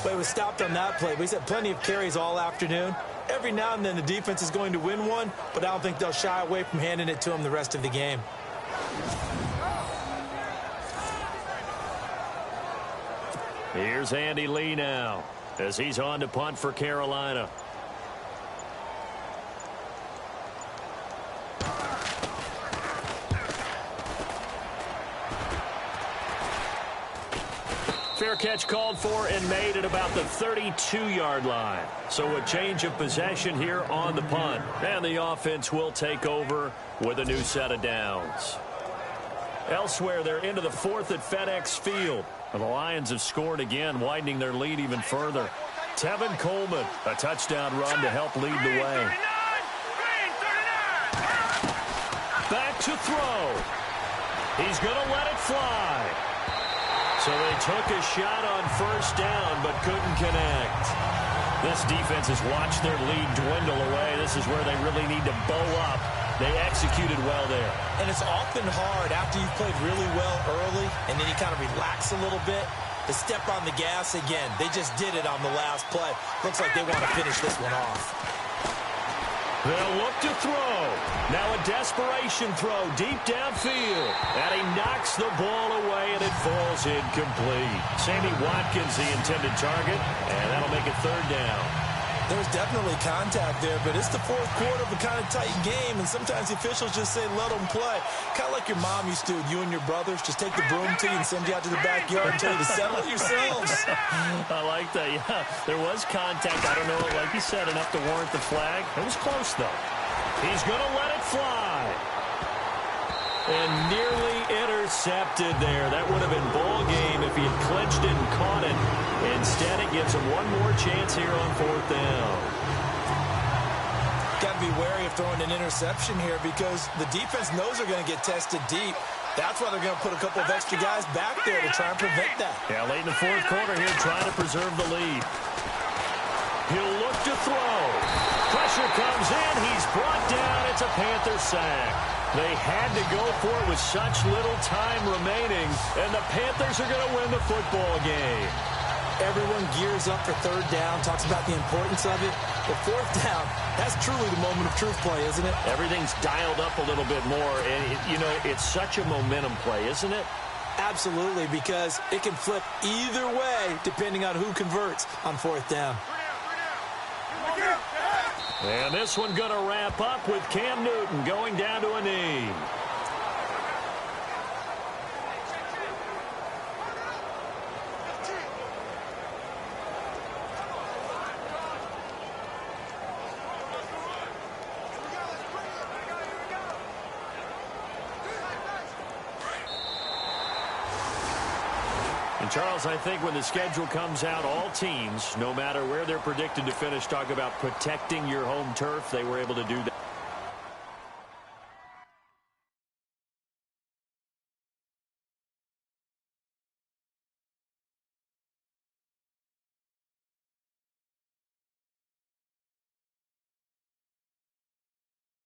But it was stopped on that play. He's had plenty of carries all afternoon. Every now and then the defense is going to win one, but I don't think they'll shy away from handing it to him the rest of the game. Here's Andy Lee now as he's on to punt for Carolina. Fair catch called for and made at about the 32-yard line. So a change of possession here on the punt. And the offense will take over with a new set of downs. Elsewhere, they're into the 4th at FedEx Field. And the Lions have scored again, widening their lead even further. Tevin Coleman, a touchdown run to help lead the way. to throw. He's going to let it fly. So they took a shot on first down but couldn't connect. This defense has watched their lead dwindle away. This is where they really need to bow up. They executed well there. And it's often hard after you've played really well early and then you kind of relax a little bit to step on the gas again. They just did it on the last play. Looks like they want to finish this one off. They'll look to throw. Now a desperation throw deep downfield. And he knocks the ball away, and it falls incomplete. Sammy Watkins, the intended target, and that'll make it third down. There's definitely contact there, but it's the fourth quarter of a kind of tight game, and sometimes the officials just say, let them play. Kind of like your mom used to, you and your brothers, just take the broom to you and send you out to the backyard and tell you to settle it yourselves. I like that, yeah. There was contact. I don't know, like you said, enough to warrant the flag. It was close, though. He's going to let it fly. And nearly intercepted there. That would have been ball game if he had clinched it and caught it. Instead, it gives him one more chance here on fourth down. Got to be wary of throwing an interception here because the defense knows they're going to get tested deep. That's why they're going to put a couple of extra guys back there to try and prevent that. Yeah, late in the fourth quarter here, trying to preserve the lead. He'll look to throw. Pressure comes in. He's brought down. It's a Panther sack. They had to go for it with such little time remaining, and the Panthers are going to win the football game. Everyone gears up for third down, talks about the importance of it. But fourth down, that's truly the moment of truth play, isn't it? Everything's dialed up a little bit more, and, it's such a momentum play, isn't it? Absolutely, because it can flip either way depending on who converts on fourth down. And this one going to wrap up with Cam Newton going down to a knee. Charles, I think when the schedule comes out, all teams, no matter where they're predicted to finish, talk about protecting your home turf. They were able to do that.